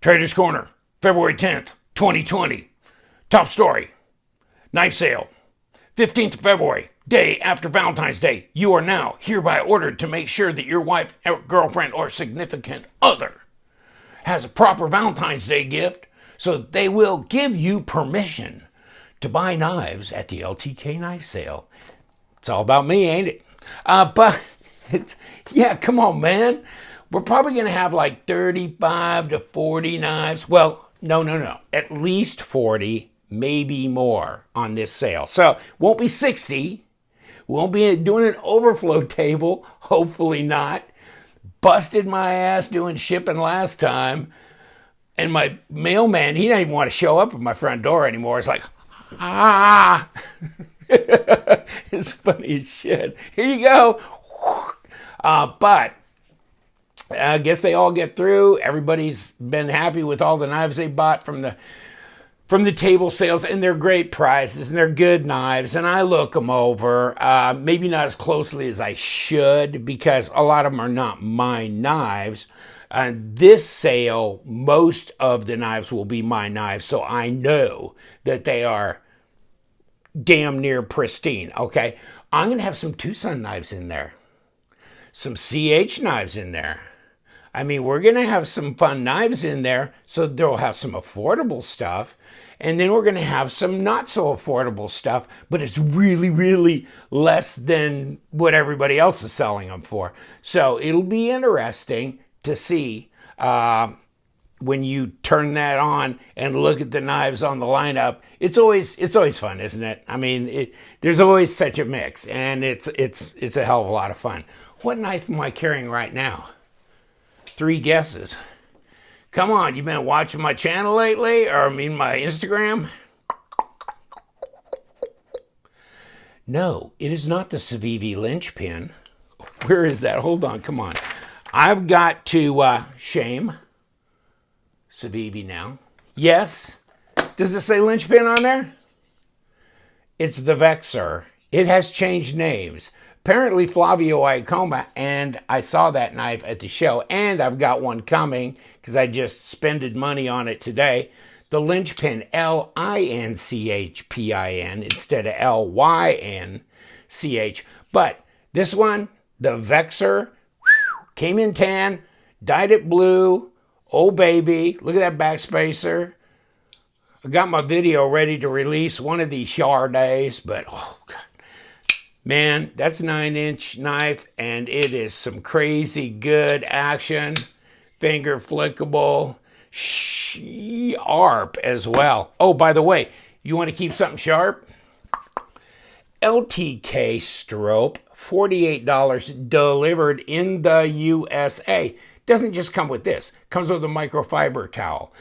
Trader's Corner, February 10th, 2020. Top story. Knife sale. 15th of February, day after Valentine's Day. You are now hereby ordered to make sure that your wife, girlfriend, or significant other has a proper Valentine's Day gift so that they will give you permission to buy knives at the LTK knife sale. It's all about me, ain't it? But yeah, come on, man. We're probably going to have like 35 to 40 knives. Well, no. At least 40, maybe more on this sale. So won't be 60. Won't be doing an overflow table. Hopefully not. Busted my ass doing shipping last time. And my mailman, he didn't even want to show up at my front door anymore. It's like, it's funny as shit. Here you go. But I guess they all get through. Everybody's been happy with all the knives they bought from the table sales, and they're great prices, and they're good knives, and I look them over, maybe not as closely as I should, because a lot of them are not my knives. This sale, most of the knives will be my knives, so I know that they are damn near pristine, okay? I'm going to have some Tucson knives in there, some CH knives in there. I mean, we're going to have some fun knives in there, so they'll have some affordable stuff. And then we're going to have some not so affordable stuff, but it's really, really less than what everybody else is selling them for. So it'll be interesting to see when you turn that on and look at the knives on the lineup. It's always fun, isn't it? I mean, there's always such a mix, and it's a hell of a lot of fun. What knife am I carrying right now? 3 guesses. Come on, you been watching my channel lately? Or my Instagram? No, it is not the Civivi linchpin. Where is that? Hold on, come on. I've got to shame Civivi now. Yes. Does it say linchpin on there? It's the Vexor. It has changed names. Apparently Flavio Iacoma, and I saw that knife at the show, and I've got one coming because I just spended money on it today. The linchpin, Linchpin, instead of Lynch. But this one, the Vexor, came in tan, dyed it blue. Oh baby, look at that backspacer. I got my video ready to release one of these days, but oh God. Man, that's a 9-inch knife, and it is some crazy good action. Finger flickable. Sharp as well. Oh, by the way, you want to keep something sharp? LTK Strop, $48 delivered in the USA. Doesn't just come with this. Comes with a microfiber towel.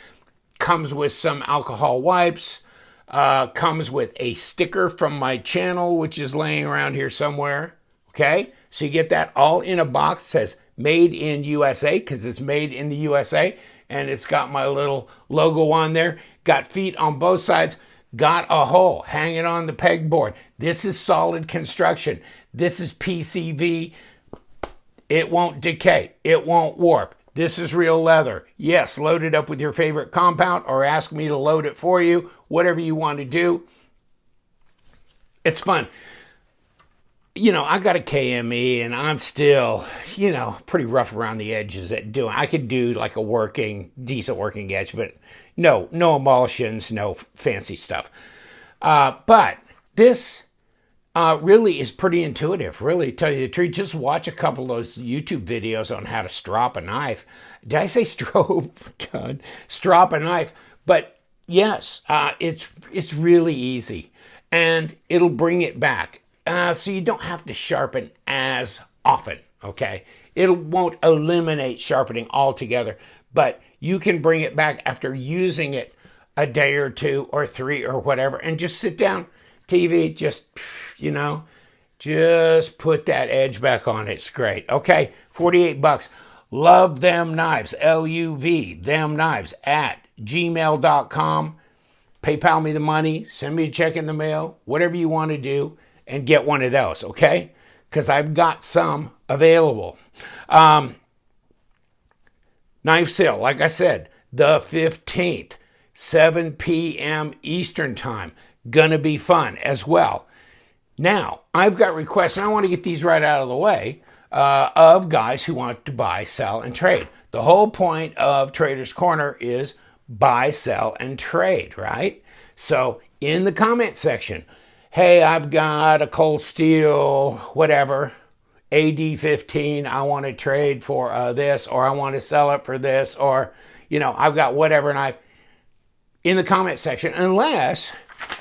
Comes with some alcohol wipes. Comes with a sticker from my channel, which is laying around here somewhere. Okay, so you get that all in a box. It says made in USA because it's made in the USA, and it's got my little logo on there. Got feet on both sides. Got a hole hanging on the pegboard. This is solid construction. This is PCV. It won't decay. It won't warp. This is real leather. Yes, load it up with your favorite compound or ask me to load it for you. Whatever you want to do. It's fun. I got a KME and I'm still, pretty rough around the edges at doing. I could do like a decent working edge, but no emulsions, no fancy stuff. But this really is pretty intuitive, really, to tell you the truth. Just watch a couple of those YouTube videos on how to strop a knife. Did I say strop? God, strop a knife. But yes, it's really easy, and it'll bring it back. So you don't have to sharpen as often, okay? It won't eliminate sharpening altogether, but you can bring it back after using it a day or 2 or 3 or whatever, and just sit down, TV, just put that edge back on. It's great. Okay, $48. Love them knives, LUV, them knives at gmail.com. PayPal me the money, send me a check in the mail, whatever you want to do, and get one of those, okay? Because I've got some available. Knife sale, like I said, the 15th, 7 p.m. Eastern time. Gonna be fun as well. Now, I've got requests, and I want to get these right out of the way, of guys who want to buy, sell, and trade. The whole point of Trader's Corner is buy, sell, and trade, right? So in the comment section, hey, I've got a cold steel, whatever, AD15, I want to trade for this, or I want to sell it for this, or, you know, I've got whatever, and in the comment section, unless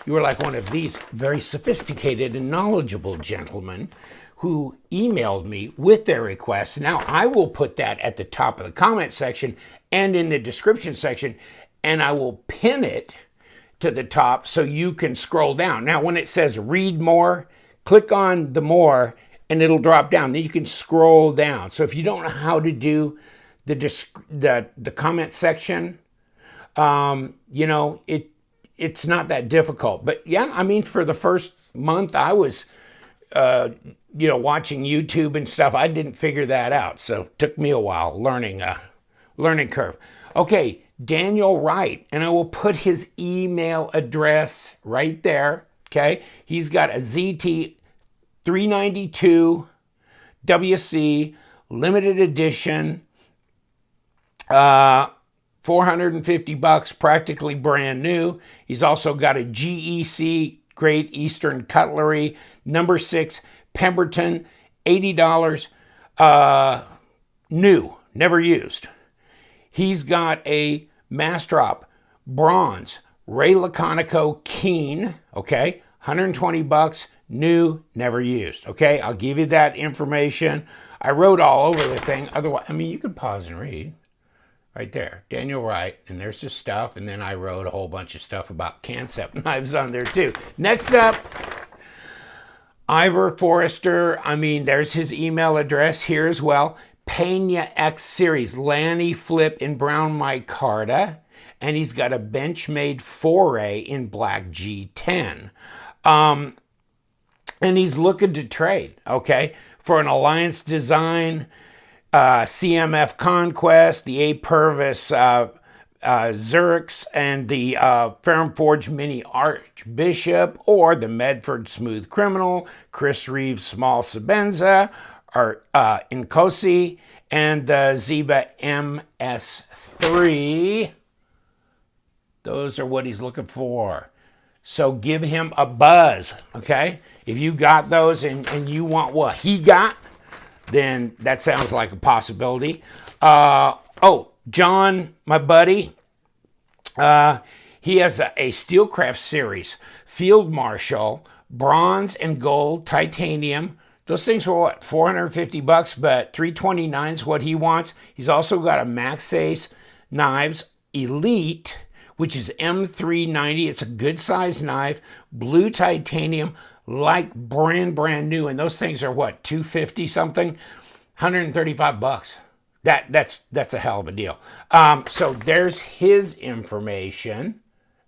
you are like one of these very sophisticated and knowledgeable gentlemen who emailed me with their requests. Now, I will put that at the top of the comment section and in the description section, and I will pin it to the top so you can scroll down. Now, when it says read more, click on the more, and it'll drop down. Then you can scroll down. So if you don't know how to do the comment section, you know, it's not that difficult. But yeah, I mean, for the first month I was, you know, watching YouTube and stuff, I didn't figure that out. So it took me a while, learning curve. Okay, Daniel Wright, and I will put his email address right there, okay? He's got a ZT 392 WC limited edition, 450 bucks, practically brand new. He's also got a GEC, Great Eastern Cutlery, number 6, Pemberton, $80, new, never used. He's got a MASSDROP, bronze, Ray LOCONICO Keen, okay, 120 bucks, new, never used, okay? I'll give you that information. I wrote all over the thing. Otherwise, I mean, you can pause and read. Right there, Daniel Wright, and there's his stuff, and then I wrote a whole bunch of stuff about Concept knives on there too. Next up, Ivor Forrester, I mean, there's his email address here as well. Pena X-series Lanny Flip in brown micarta, and he's got a Benchmade Foray in black G10. And he's looking to trade, okay, for an Alliance design, CMF Conquest, the APurvis Xerx, and the Ferrum Forge Mini Archbishop, or the Medford Smooth Criminal, Chris Reeve Small Sebenza, or Inkosi, and the Zieba MS3. Those are what he's looking for. So give him a buzz, okay? If you got those and you want what he got, then that sounds like a possibility. Oh, John, my buddy, he has a Steelcraft series, Field Marshal, bronze and gold, titanium. Those things were what, 450 bucks, but 329 is what he wants. He's also got a Maxace Knives Elite, which is M390. It's a good size knife, blue titanium, like brand new, and those things are what, 250 something, 135 bucks. That's a hell of a deal. So there's his information.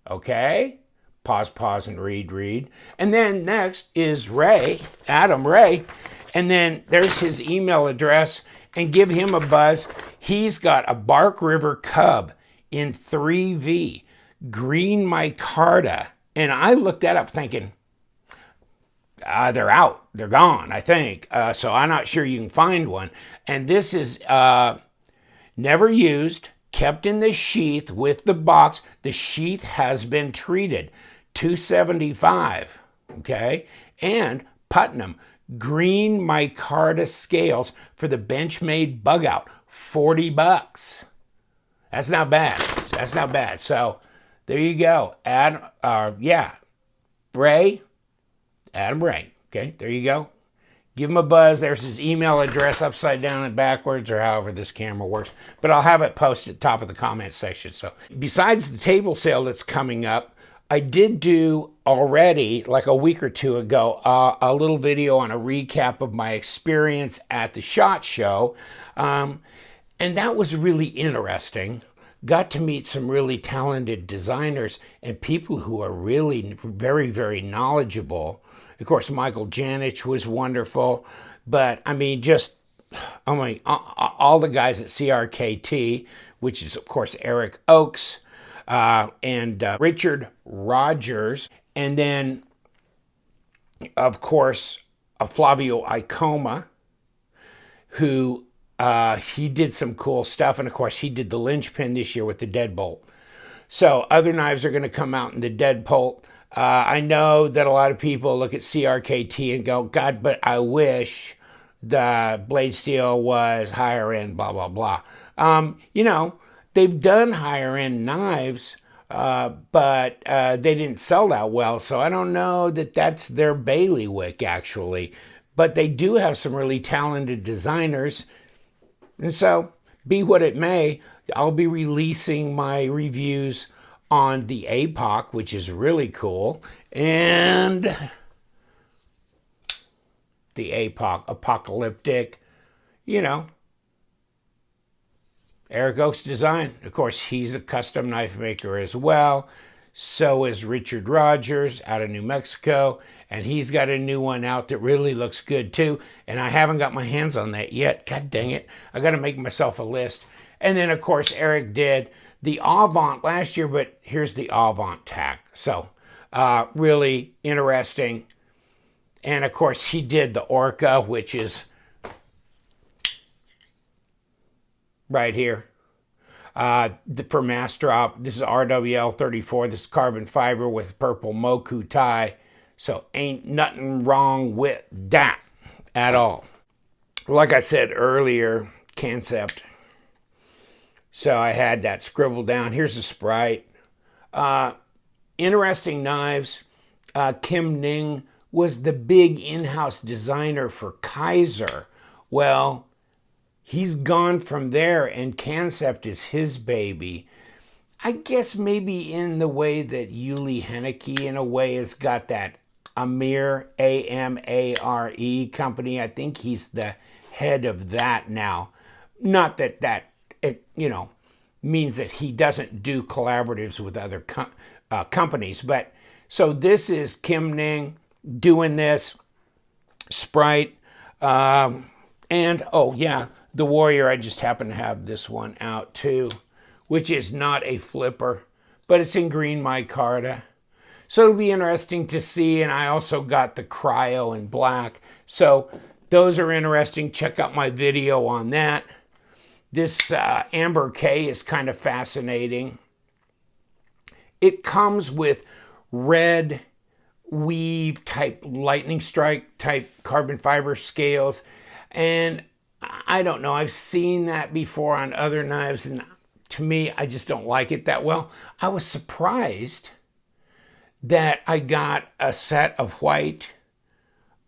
Okay, pause and read, and then next is Ray, Adam Ray, and then there's his email address, and give him a buzz. He's got a Bark River Cub in 3V, green micarta, and I looked that up thinking, they're out, they're gone, I think. So I'm not sure you can find one. And this is never used, kept in the sheath with the box. The sheath has been treated, $275, okay? And Putnam, green micarta scales for the Benchmade bug out, 40 bucks. That's not bad. That's not bad. So there you go. Adam Ray. Okay, there you go. Give him a buzz. There's his email address upside down and backwards, or however this camera works. But I'll have it posted at the top of the comment section. So besides the table sale that's coming up, I did do already, like a week or two ago, a little video on a recap of my experience at the SHOT Show. And that was really interesting. Got to meet some really talented designers and people who are really very, very knowledgeable. Of course, Michael Janich was wonderful, but I mean, all the guys at CRKT which is, of course, Eric Oakes and Richard Rogers. And then, of course, Flavio Icoma, who he did some cool stuff. And, of course, he did the linchpin this year with the deadbolt. So other knives are going to come out in the deadbolt. I know that a lot of people look at CRKT and go, God, but I wish the blade steel was higher end, blah, blah, blah. You know, they've done higher end knives, but they didn't sell that well. So I don't know that that's their bailiwick, actually. But they do have some really talented designers. And so, be what it may, I'll be releasing my reviews on the APOC, which is really cool, and the APOC, Apocalyptic, you know, Eric Oakes design. Of course, he's a custom knife maker as well. So is Richard Rogers out of New Mexico, and he's got a new one out that really looks good too, and I haven't got my hands on that yet. God dang it. I got to make myself a list. And then, of course, Eric did the Avant last year, but here's the Avant tack. So, really interesting. And, of course, he did the Orca, which is right here. For MASSDROP, this is RWL 34. This is carbon fiber with purple Moku tie. So, ain't nothing wrong with that at all. Like I said earlier, concept. So I had that scribbled down. Here's the Sprite. Interesting knives. Kim Ning was the big in-house designer for Kaiser. Well, he's gone from there, and Concept is his baby. I guess maybe in the way that Yuli Henneke, in a way, has got that Amare, A-M-A-R-E company. I think he's the head of that now. Not that it, you know, means that he doesn't do collaboratives with other companies. But so this is Kim Ning doing this, Sprite, and oh yeah, the Warrior. I just happen to have this one out too, which is not a flipper, but it's in green micarta. So it'll be interesting to see. And I also got the Cryo in black. So those are interesting. Check out my video on that. This Amber K is kind of fascinating. It comes with red weave type lightning strike type carbon fiber scales. And I don't know, I've seen that before on other knives, and to me, I just don't like it that well. I was surprised that I got a set of white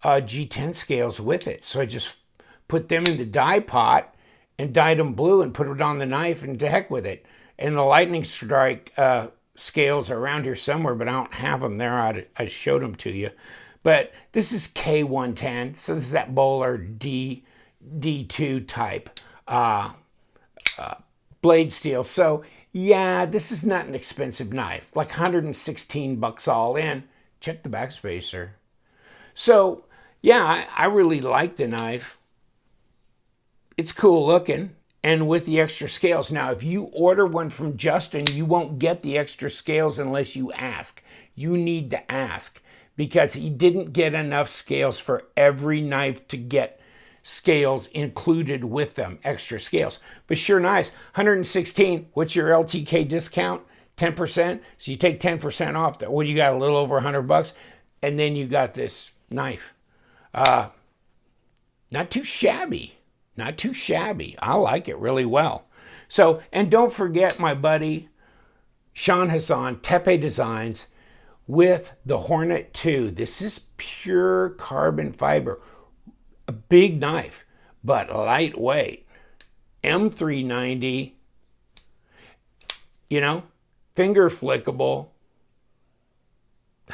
G10 scales with it. So I just put them in the dye pot and dyed them blue and put it on the knife, and to heck with it. And the lightning strike scales are around here somewhere, but I don't have them there. I showed them to you. But this is K110. So this is that Bowler D2 type blade steel. So yeah, this is not an expensive knife, like $116 all in. Check the backspacer. So yeah, I really like the knife. It's cool looking, and with the extra scales. Now, if you order one from Justin, you won't get the extra scales unless you ask. You need to ask, because he didn't get enough scales for every knife to get scales included with them, extra scales. But sure, nice. 116, what's your LTK discount? 10%. So you take 10% off that. Well, you got a little over $100, and then you got this knife. Not too shabby. Not too shabby. I like it really well. So, and don't forget my buddy Sean Hassan, Tepe Designs, with the Hornet 2. This is pure carbon fiber. A big knife, but lightweight. M390, you know, finger flickable.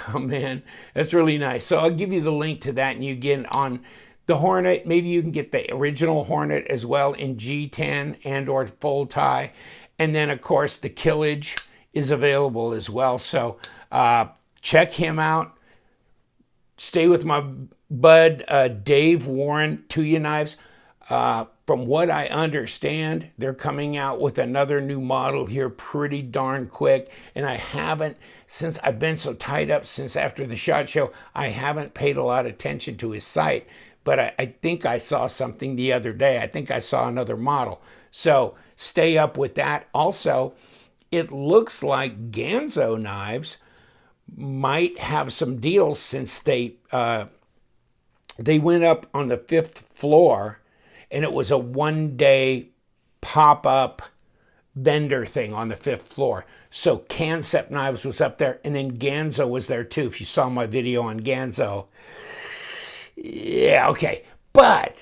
Oh man, that's really nice. So I'll give you the link to that, and you get on the Hornet. Maybe you can get the original Hornet as well in G10 and or full tie. And then, of course, the Killage is available as well. So check him out. Stay with my bud Dave Warren, Tuya Knives. From what I understand, they're coming out with another new model here pretty darn quick. And I haven't, since I've been so tied up since after the SHOT Show, I haven't paid a lot of attention to his site. But I think I saw something the other day. I think I saw another model. So stay up with that. Also, it looks like Ganzo knives might have some deals since they went up on the 5th floor, and it was a one-day pop-up vendor thing on the 5th floor. So Concept Knives was up there, and then Ganzo was there too. If you saw my video on Ganzo. Yeah, okay. But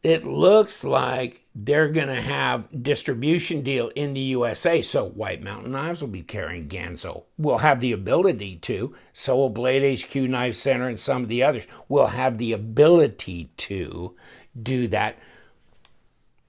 it looks like they're going to have distribution deal in the USA. So White Mountain Knives will be carrying Ganzo. We'll have the ability to. So will Blade HQ Knife Center and some of the others will have the ability to do that.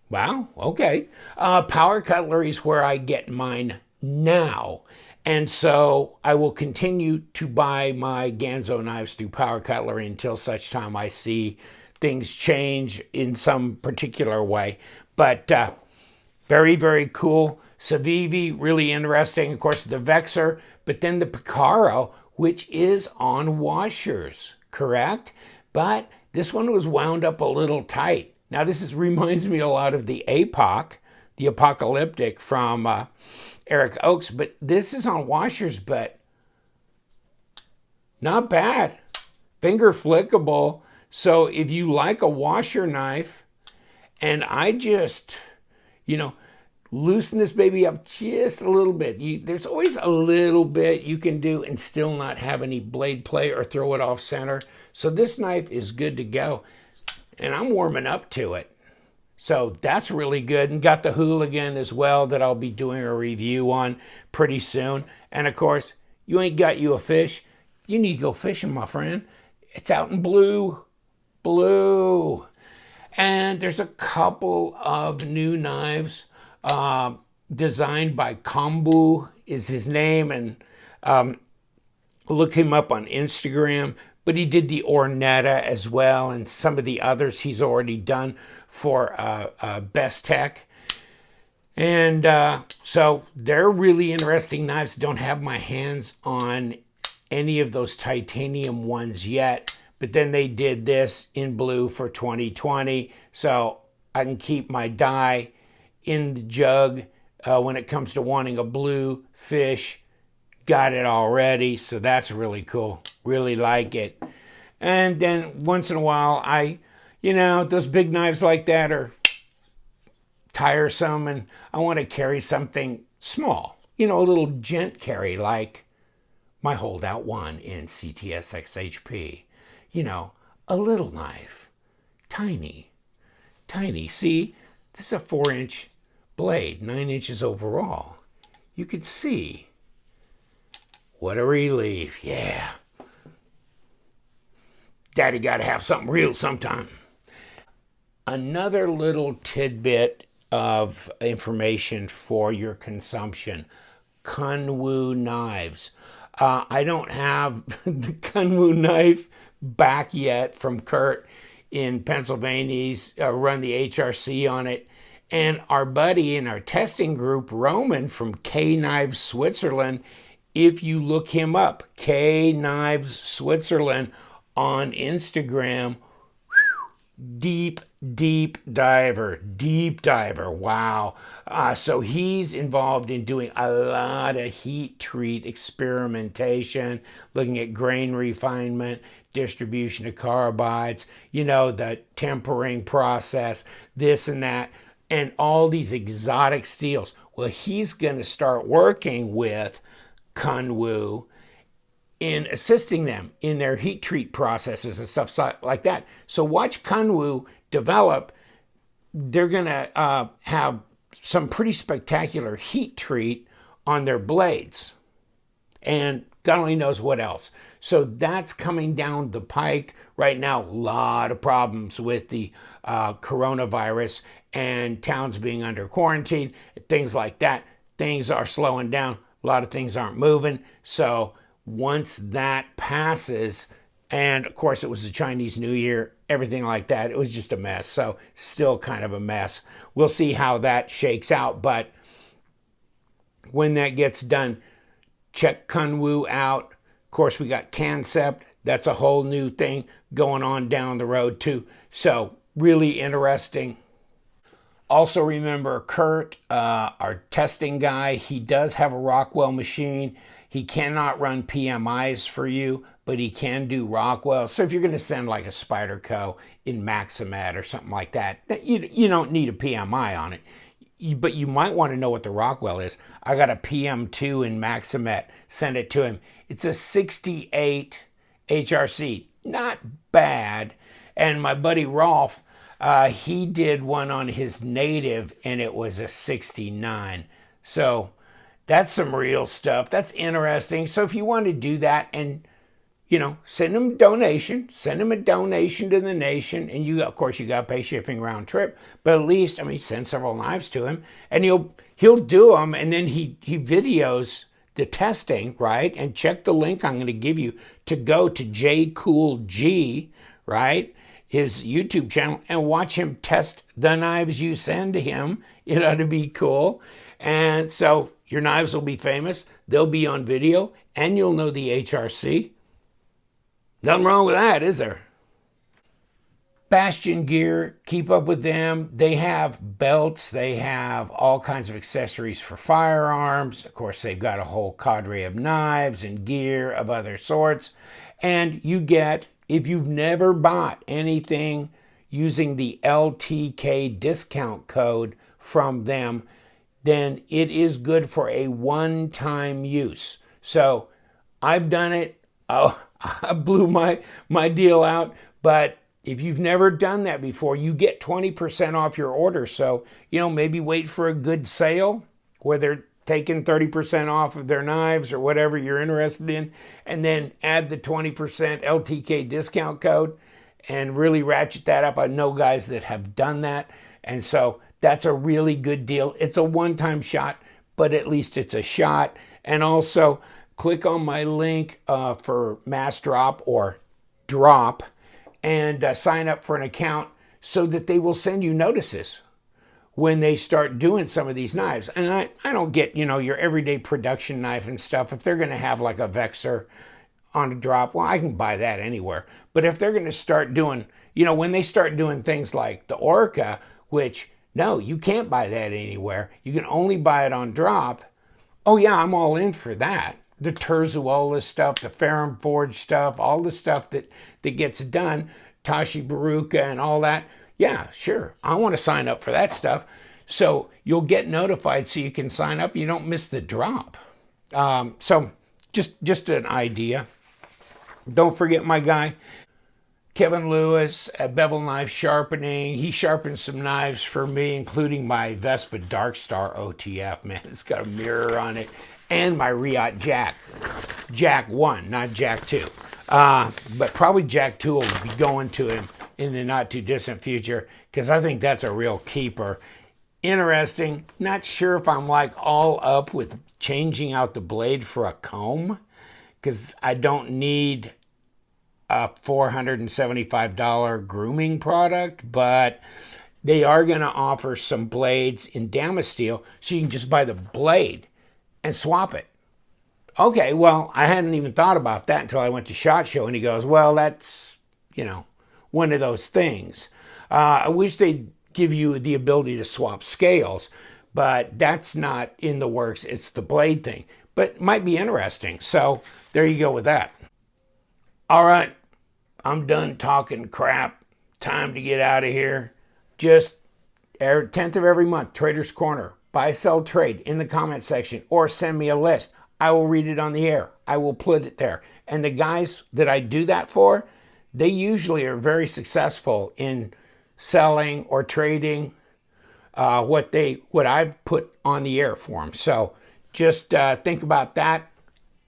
Wow, okay. Power Cutlery is where I get mine now. And so I will continue to buy my Ganzo knives through Power Cutlery until such time I see things change in some particular way. But very, very cool. Civivi, really interesting. Of course, the Vexor, but then the Picaro, which is on washers, correct? But this one was wound up a little tight. Now, reminds me a lot of the APOC, the Apocalyptic from Eric Oakes, but this is on washers, but not bad. Finger flickable. So if you like a washer knife, and I just, loosen this baby up just a little bit. There's always a little bit you can do and still not have any blade play or throw it off center. So this knife is good to go. And I'm warming up to it. So that's really good. And got the Hooligan as well that I'll be doing a review on pretty soon. And of course, you ain't got you a fish. You need to go fishing, my friend. It's out in blue. And there's a couple of new knives designed by Kambu is his name. And look him up on Instagram. But he did the Ornetta as well, and some of the others he's already done for Best Tech. And so they're really interesting knives. Don't have my hands on any of those titanium ones yet, but then they did this in blue for 2020. So I can keep my die in the jug when it comes to wanting a blue fish. Got it already, so that's really cool. Really like it. And then once in a while, those big knives like that are tiresome, and I want to carry something small, a little gent carry like my Holdout 1 in CTS XHP. A little knife. Tiny. See, this is a 4-inch blade, 9 inches overall. You could see. What a relief, yeah. Daddy got to have something real sometime. Another little tidbit of information for your consumption. Kunwu knives. I don't have the Kunwu knife back yet from Kurt in Pennsylvania. He's run the HRC on it. And our buddy in our testing group, Roman from K Knives Switzerland, if you look him up, K Knives Switzerland on Instagram, deep diver, wow. So he's involved in doing a lot of heat treat experimentation, looking at grain refinement, distribution of carbides, the tempering process, this and that, and all these exotic steels. Well, he's going to start working with Kunwu in assisting them in their heat treat processes and stuff like that. So watch Kunwu develop. They're going to have some pretty spectacular heat treat on their blades. And God only knows what else. So that's coming down the pike right now. A lot of problems with the coronavirus and towns being under quarantine, things like that. Things are slowing down. A lot of things aren't moving. So once that passes, And of course, it was the Chinese New Year, everything like that. It was just a mess. So still kind of a mess. We'll see how that shakes out. But when that gets done, check Kunwu out. Of course, we got Concept. That's a whole new thing going on down the road too. So really interesting. Also remember Kurt, our testing guy, he does have a Rockwell machine. He cannot run PMIs for you, but he can do Rockwell. So if you're going to send like a Spyderco in Maximat or something like that, you don't need a PMI on it. But you might want to know what the Rockwell is. I got a PM2 in Maximat, send it to him. It's a 68 HRC, not bad. And my buddy Rolf, he did one on his native and it was a 69. So that's some real stuff. That's interesting. So if you want to do that and, send him a donation, send him a donation to the nation. And you, of course, you got to pay shipping round trip. But at least, send several knives to him and he'll do them. And then he videos the testing, right? And check the link I'm going to give you to go to JCoolG, right? His YouTube channel, and watch him test the knives you send to him. It ought to be cool. And so your knives will be famous. They'll be on video and you'll know the HRC. Nothing wrong with that, is there? Bastion Gear, keep up with them. They have belts. They have all kinds of accessories for firearms. Of course, they've got a whole cadre of knives and gear of other sorts. And you get, if you've never bought anything using the LTK discount code from them, then it is good for a one-time use. So I've done it. Oh, I blew my deal out. But if you've never done that before, you get 20% off your order. So, maybe wait for a good sale where they're taking 30% off of their knives or whatever you're interested in, and then add the 20% LTK discount code and really ratchet that up. I know guys that have done that. And so that's a really good deal. It's a one-time shot, but at least it's a shot. And also click on my link for MASSDROP or Drop and sign up for an account so that they will send you notices when they start doing some of these knives. And I don't get, your everyday production knife and stuff. If they're going to have like a Vexer on a drop, well, I can buy that anywhere. But if they're going to start doing, when they start doing things like the Orca, which, no, you can't buy that anywhere. You can only buy it on drop. Oh, yeah, I'm all in for that. The Terzuola stuff, the Ferrum Forge stuff, all the stuff that gets done, Tashi Baruka and all that. Yeah, sure. I want to sign up for that stuff. So you'll get notified so you can sign up. You don't miss the drop. So just an idea. Don't forget my guy, Kevin Lewis at Bevel Knife Sharpening. He sharpens some knives for me, including my Vespa Dark Star OTF. Man, it's got a mirror on it. And my Riot Jack 1, not Jack 2. But probably Jack 2 will be going to him in the not too distant future because I think that's a real keeper. Interesting. Not sure if I'm like all up with changing out the blade for a comb because I don't need a $475 grooming product, but they are going to offer some blades in Damasteel so you can just buy the blade and swap it. Okay, well, I hadn't even thought about that until I went to SHOT Show, and he goes, well, that's, one of those things. I wish they'd give you the ability to swap scales, but that's not in the works. It's the blade thing, but it might be interesting. So there you go with that. All right, I'm done talking crap. Time to get out of here. Just 10th of every month, Trader's Corner. Buy, sell, trade in the comment section or send me a list. I will read it on the air. I will put it there. And the guys that I do that for, they usually are very successful in selling or trading what I've put on the air for them. So just think about that.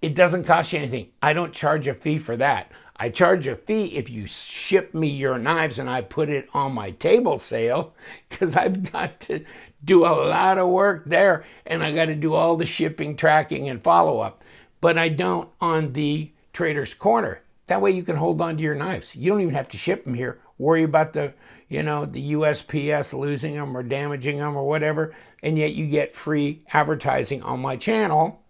It doesn't cost you anything. I don't charge a fee for that. I charge a fee if you ship me your knives and I put it on my table sale because I've got to do a lot of work there and I got to do all the shipping, tracking, and follow-up. But I don't on the Trader's Corner. That way you can hold on to your knives. You don't even have to ship them here. Worry about the, the USPS losing them or damaging them or whatever. And yet you get free advertising on my channel.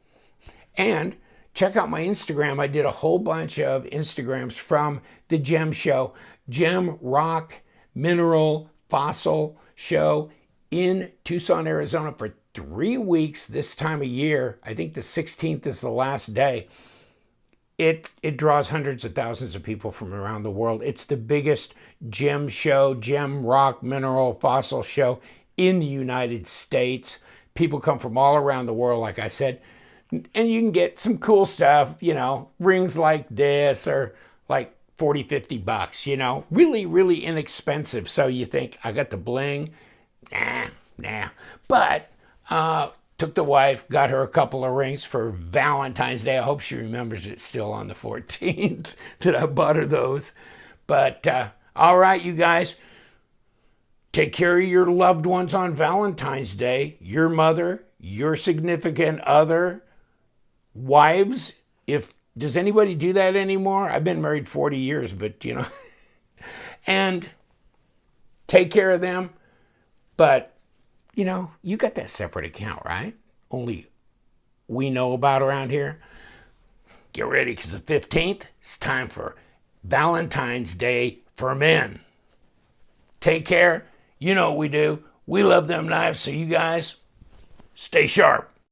And check out my Instagram. I did a whole bunch of Instagrams from the gem show, gem, rock, mineral, fossil show in Tucson, Arizona for 3 weeks this time of year. I think the 16th is the last day. It draws hundreds of thousands of people from around the world. It's the biggest gem show, gem, rock, mineral, fossil show in the United States. People come from all around the world, like I said, and you can get some cool stuff, rings like this or like 40, 50 bucks, really, really inexpensive. So you think, I got the bling? Nah. But took the wife, got her a couple of rings for Valentine's Day. I hope she remembers it's still on the 14th that I bought her those. But all right, you guys, take care of your loved ones on Valentine's Day. Your mother, your significant other, wives. Does anybody do that anymore? I've been married 40 years, but and take care of them. But you got that separate account, right? Only we know about around here. Get ready, because the 15th, it's time for Valentine's Day for men. Take care. You know what we do. We love them knives, so you guys stay sharp.